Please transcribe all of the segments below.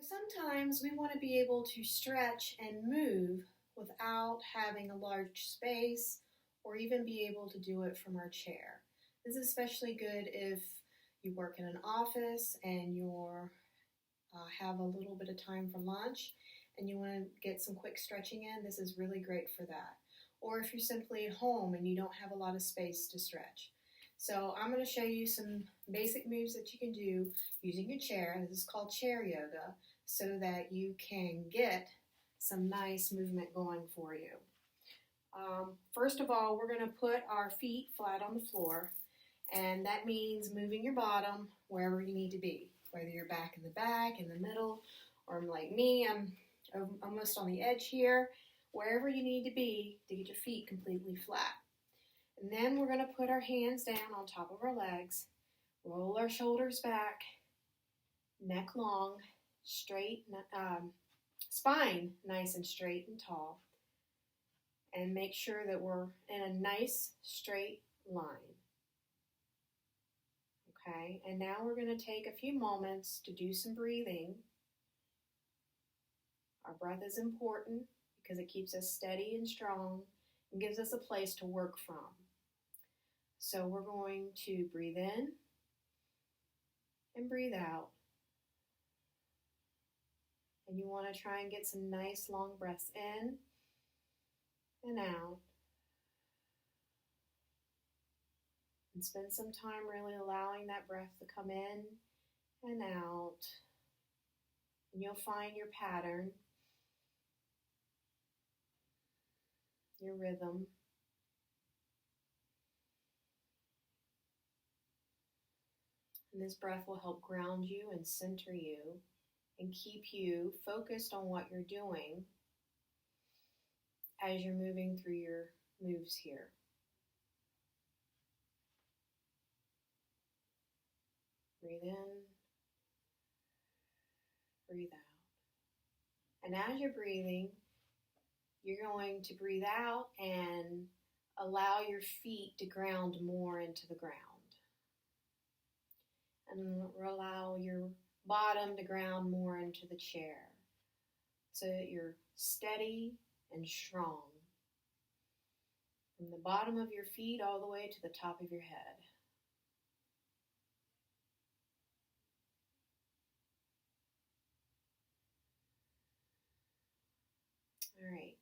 Sometimes we want to be able to stretch and move without having a large space or even be able to do it from our chair. This is especially good if you work in an office and you're have a little bit of time for lunch and you want to get some quick stretching in. This is really great for that. Or if you're simply at home and you don't have a lot of space to stretch. So I'm going to show you some basic moves that you can do using your chair. This is called chair yoga, so that you can get some nice movement going for you. First of all, we're going to put our feet flat on the floor, and that means moving your bottom wherever you need to be, whether you're back, in the middle, or like me, I'm almost on the edge here, wherever you need to be to get your feet completely flat. And then we're going to put our hands down on top of our legs, roll our shoulders back, neck long, straight, spine nice and straight and tall, and make sure that we're in a nice straight line. Okay, and now we're going to take a few moments to do some breathing. Our breath is important because it keeps us steady and strong and gives us a place to work from. So we're going to breathe in and breathe out. And you want to try and get some nice long breaths in and out. And spend some time really allowing that breath to come in and out. And you'll find your pattern, your rhythm. And this breath will help ground you and center you and keep you focused on what you're doing as you're moving through your moves here. Breathe in, breathe out. And as you're breathing, you're going to breathe out and allow your feet to ground more into the ground. And allow your bottom to ground more into the chair so that you're steady and strong from the bottom of your feet all the way to the top of your head. All right,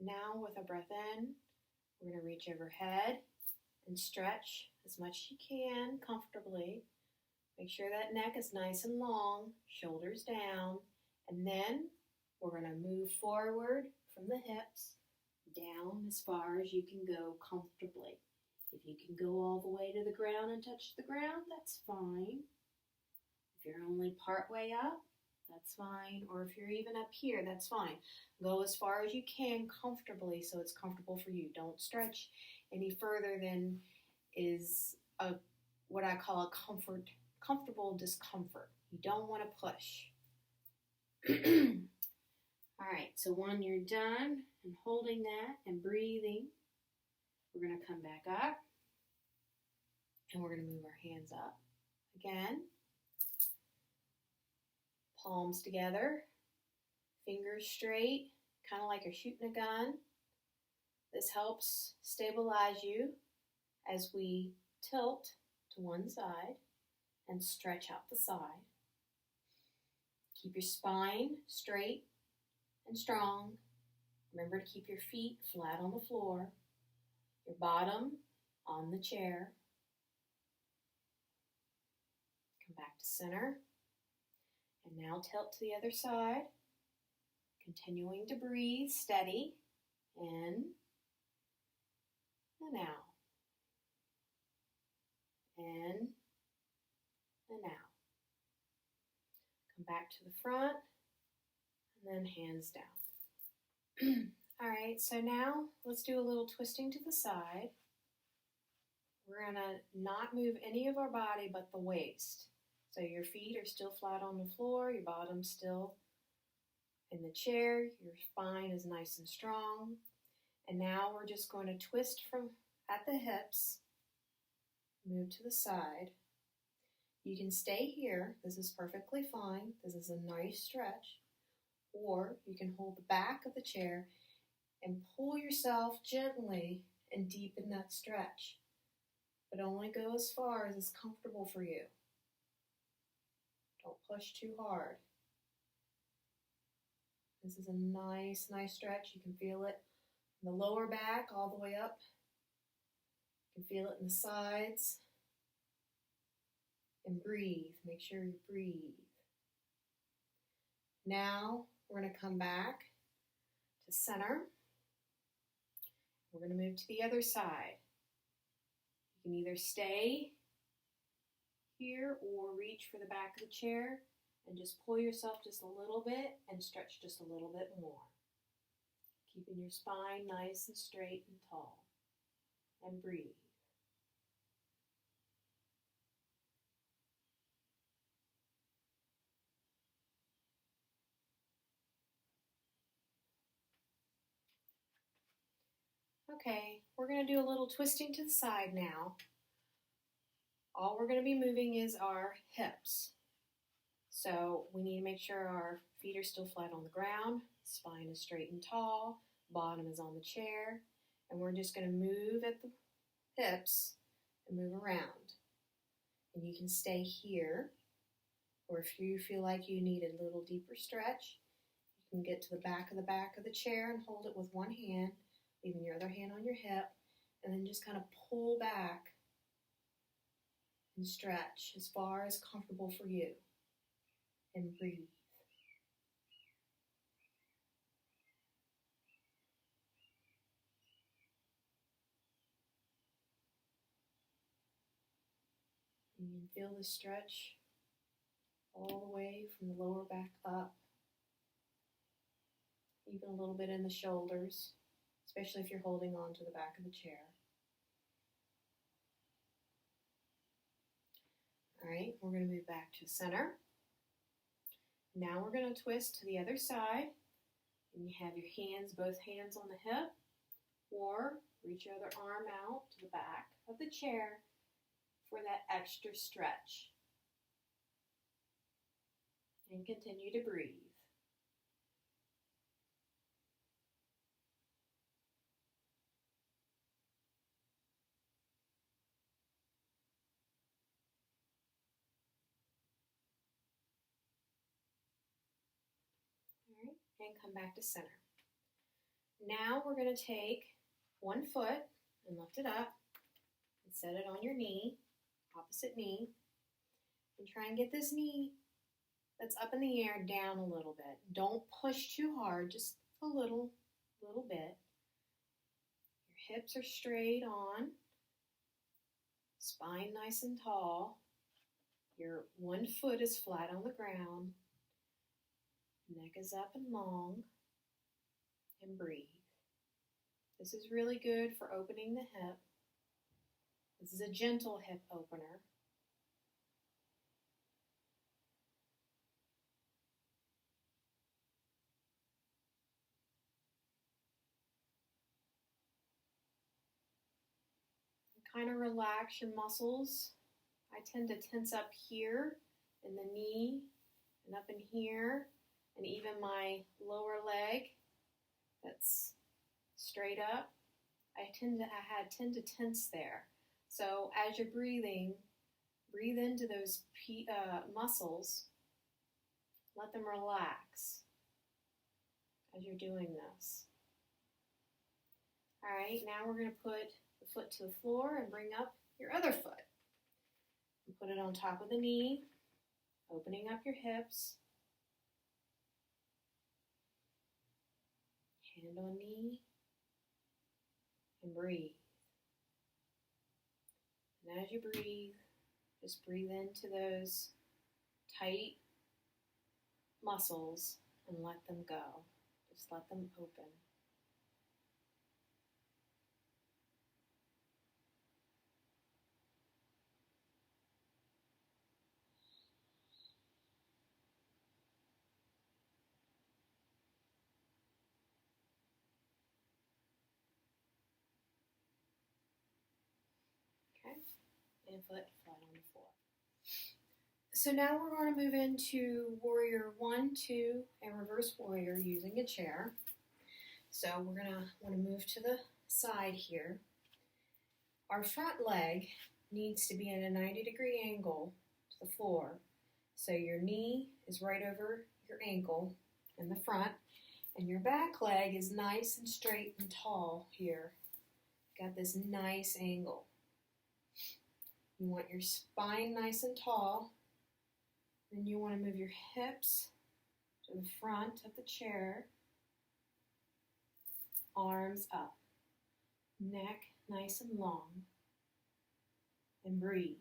now with a breath in, we're going to reach overhead and stretch as much as you can comfortably. Make sure that neck is nice and long, shoulders down, and then we're going to move forward from the hips down as far as you can go comfortably. If you can go all the way to the ground and touch the ground, that's fine. If you're only part way up, that's fine. Or if you're even up here, that's fine. Go as far as you can comfortably so it's comfortable for you. Don't stretch any further than is what I call a comfortable discomfort. You don't want to push. All right, so when you're done and holding that and breathing, we're going to come back up and we're going to move our hands up again. Palms together, fingers straight, kind of like you're shooting a gun. This helps stabilize you as we tilt to one side and stretch out the side. Keep your spine straight and strong. Remember to keep your feet flat on the floor, your bottom on the chair. Come back to center. And now tilt to the other side, continuing to breathe steady, in and out, in and out. Come back to the front, and then hands down. All right, so now let's do a little twisting to the side. We're going to not move any of our body but the waist. So your feet are still flat on the floor, your bottom's still in the chair, your spine is nice and strong. And now we're just going to twist from at the hips, move to the side. You can stay here. This is perfectly fine. This is a nice stretch. Or you can hold the back of the chair and pull yourself gently and deepen that stretch. But only go as far as is comfortable for you. Don't push too hard. This is a nice stretch. You can feel it in the lower back all the way up. You can feel it in the sides. And breathe. Make sure you breathe. Now we're going to come back to center. We're going to move to the other side. You can either stay here or reach for the back of the chair and just pull yourself just a little bit and stretch just a little bit more. Keeping your spine nice and straight and tall. And breathe. Okay, we're going to do a little twisting to the side now. All we're going to be moving is our hips. So we need to make sure our feet are still flat on the ground, spine is straight and tall, bottom is on the chair, and we're just going to move at the hips and move around. And you can stay here, or if you feel like you need a little deeper stretch, you can get to the back of the chair and hold it with one hand, leaving your other hand on your hip, and then just kind of pull back and stretch as far as comfortable for you. And breathe. And you can feel the stretch all the way from the lower back up, even a little bit in the shoulders, especially if you're holding on to the back of the chair. All right, we're going to move back to center. Now we're going to twist to the other side, and you have your hands, both hands on the hip, or reach your other arm out to the back of the chair for that extra stretch. And continue to breathe. All right, and come back to center. Now we're going to take one foot and lift it up and set it on your knee, opposite knee, and try and get this knee that's up in the air down a little bit. Don't push too hard, just a little bit. Your hips are straight on, spine nice and tall. Your one foot is flat on the ground, neck is up and long, and breathe. This is really good for opening the hip. This is a gentle hip opener. Kind of relax your muscles. I tend to tense up here in the knee and up in here, and even my lower leg that's straight up. I tend to tense there. So as you're breathing, breathe into those muscles. Let them relax as you're doing this. All right, now we're going to put the foot to the floor and bring up your other foot. And put it on top of the knee, opening up your hips. Hand on knee, and breathe. And as you breathe, just breathe into those tight muscles and let them go. Just let them open. Okay, and foot flat on the floor. So now we're going to move into Warrior 1, 2, and Reverse Warrior using a chair. So we're going to want to move to the side here. Our front leg needs to be at a 90-degree angle to the floor. So your knee is right over your ankle in the front, and your back leg is nice and straight and tall here. Got this nice angle. You want your spine nice and tall. Then you want to move your hips to the front of the chair. Arms up. Neck nice and long. And breathe.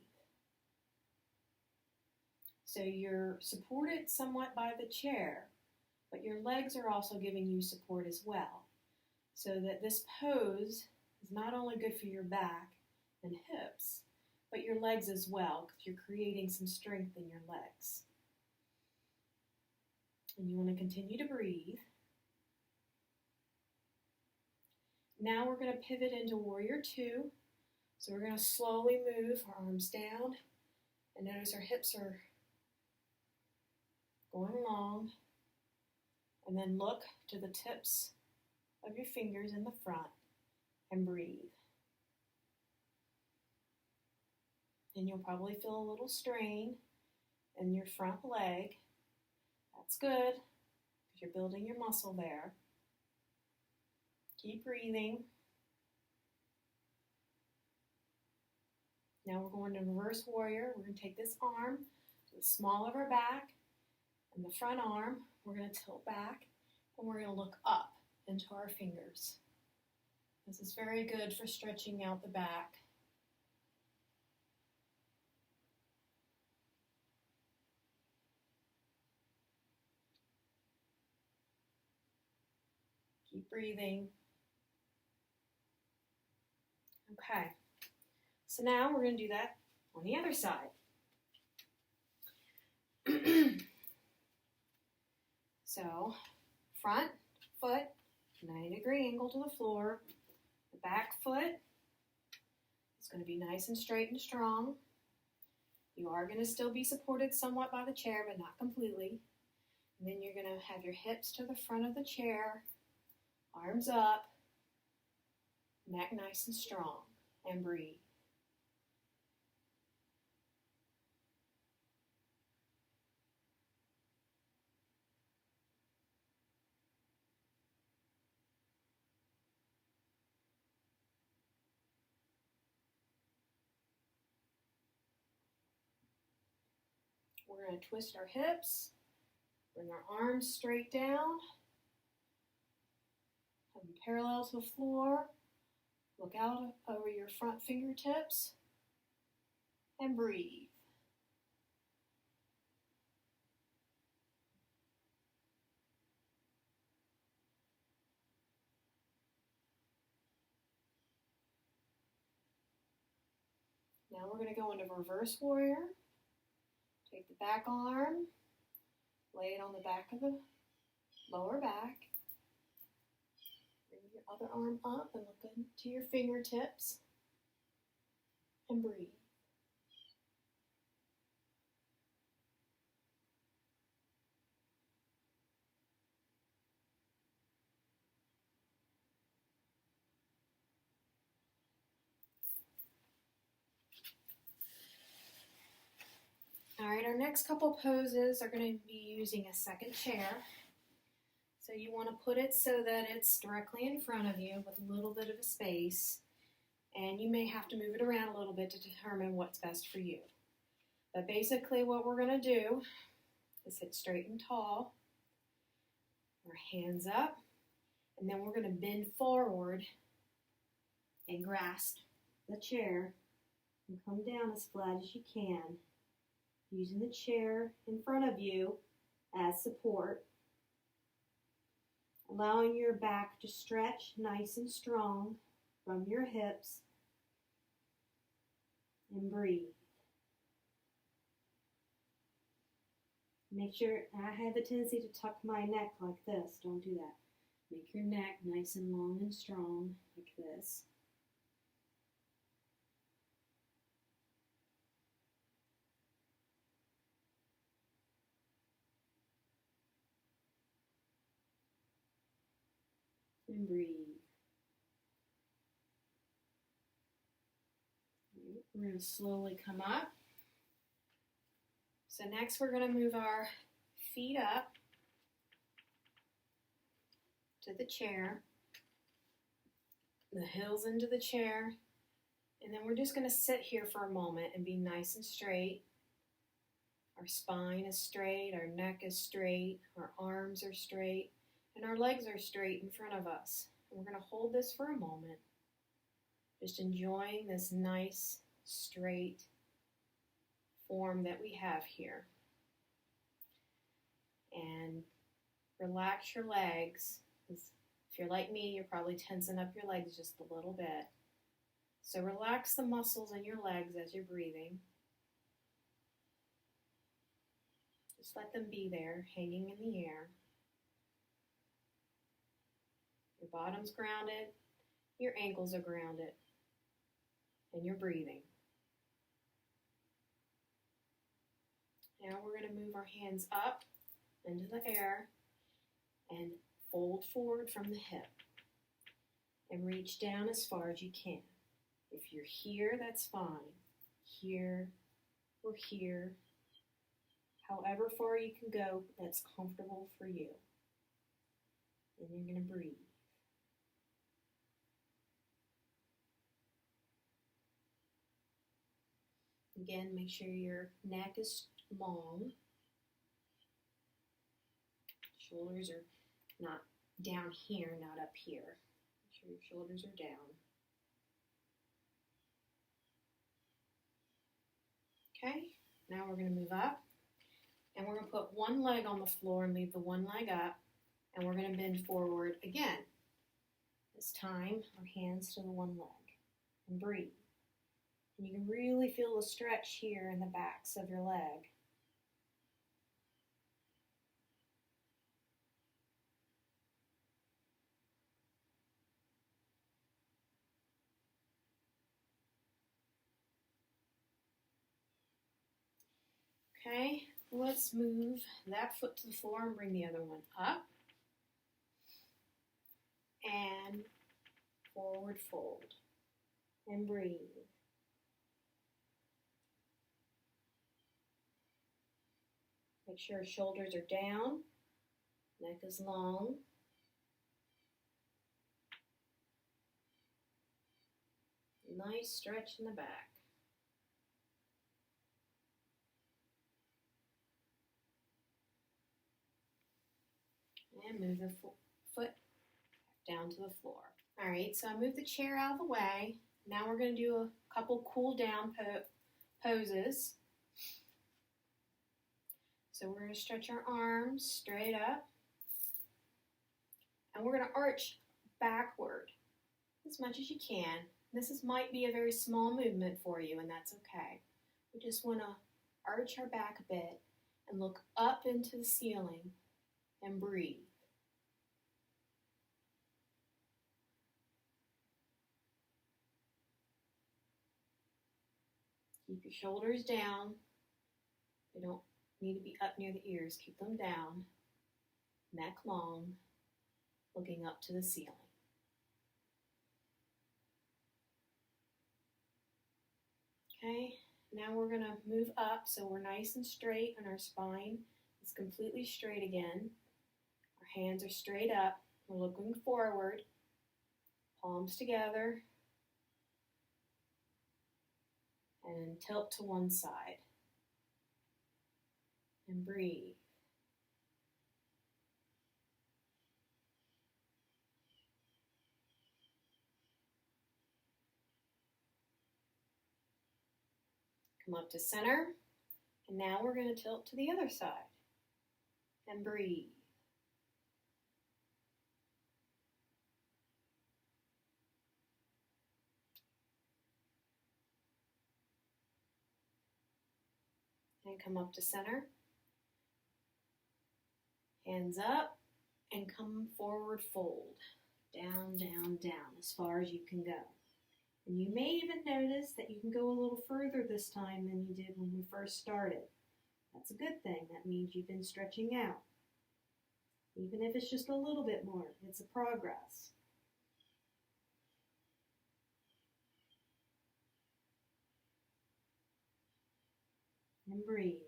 So you're supported somewhat by the chair, but your legs are also giving you support as well. So that this pose is not only good for your back and hips, but your legs as well, because you're creating some strength in your legs. And you want to continue to breathe. Now we're going to pivot into Warrior 2. So we're going to slowly move our arms down, and notice our hips are going long, and then look to the tips of your fingers in the front and breathe. And you'll probably feel a little strain in your front leg. That's good, because you're building your muscle there. Keep breathing. Now we're going to Reverse Warrior. We're going to take this arm to the small of our back, and the front arm, we're going to tilt back, and we're going to look up into our fingers. This is very good for stretching out the back. Keep breathing. Okay, so now we're going to do that on the other side. So, front foot, 90-degree angle to the floor. The back foot is going to be nice and straight and strong. You are going to still be supported somewhat by the chair, but not completely. And then you're going to have your hips to the front of the chair, arms up, neck nice and strong, and breathe. We're going to twist our hips, bring our arms straight down, have them parallel to the floor. Look out over your front fingertips and breathe. Now we're going to go into Reverse Warrior. Take the back arm, lay it on the back of the lower back. Bring your other arm up and look into your fingertips and breathe. All right, our next couple poses are going to be using a second chair. So you want to put it so that it's directly in front of you with a little bit of a space. And you may have to move it around a little bit to determine what's best for you. But basically what we're going to do is sit straight and tall, our hands up, and then we're going to bend forward and grasp the chair and come down as flat as you can, using the chair in front of you as support, allowing your back to stretch nice and strong from your hips, and breathe. Make sure, I have a tendency to tuck my neck like this. Don't do that. Make your neck nice and long and strong like this. And breathe. We're going to slowly come up. So next we're going to move our feet up to the chair, the heels into the chair, and then we're just going to sit here for a moment and be nice and straight. Our spine is straight, our neck is straight, our arms are straight, and our legs are straight in front of us. And we're going to hold this for a moment, just enjoying this nice, straight form that we have here. And relax your legs. If you're like me, you're probably tensing up your legs just a little bit. So relax the muscles in your legs as you're breathing. Just let them be there, hanging in the air. Your bottom's grounded, your ankles are grounded, and you're breathing. Now we're going to move our hands up into the air and fold forward from the hip and reach down as far as you can. If you're here, that's fine. Here or here. However far you can go, that's comfortable for you. And you're going to breathe. Again, make sure your neck is long. Shoulders are not down here, not up here. Make sure your shoulders are down. Okay, now we're going to move up. And we're going to put one leg on the floor and leave the one leg up. And we're going to bend forward again. This time, our hands to the one leg. And breathe. And you can really feel the stretch here in the backs of your leg. Okay, let's move that foot to the floor and bring the other one up. And forward fold. And breathe. Make sure shoulders are down, neck is long. Nice stretch in the back. And move the foot down to the floor. All right, so I moved the chair out of the way. Now we're going to do a couple cool down poses. So we're going to stretch our arms straight up. And we're going to arch backward as much as you can. Might be a very small movement for you, and that's okay. We just want to arch our back a bit and look up into the ceiling and breathe. Keep your shoulders down. They don't need to be up near the ears. Keep them down. Neck long, looking up to the ceiling. Okay, now we're going to move up so we're nice and straight and our spine is completely straight again. Our hands are straight up. We're looking forward. Palms together. And tilt to one side. And breathe. Come up to center. And now we're going to tilt to the other side. And breathe. And come up to center. Hands up and come forward fold. Down, down, down as far as you can go. And you may even notice that you can go a little further this time than you did when we first started. That's a good thing. That means you've been stretching out. Even if it's just a little bit more, it's a progress. And breathe.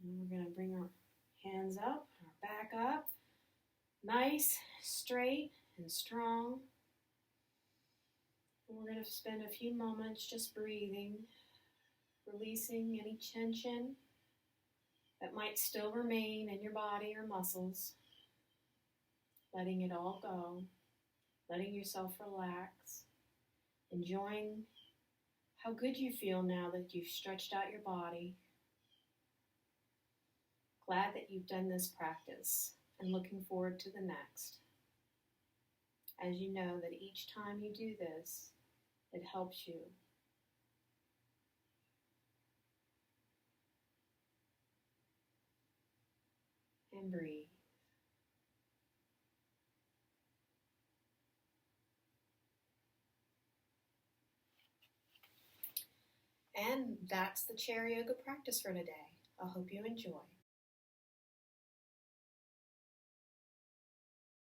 And we're going to bring our hands up, our back up, nice, straight, and strong. And we're going to spend a few moments just breathing, releasing any tension that might still remain in your body or muscles, letting it all go, letting yourself relax, enjoying how good you feel now that you've stretched out your body. Glad that you've done this practice and looking forward to the next. As you know that each time you do this, it helps you. And breathe. And that's the chair yoga practice for today. I hope you enjoy.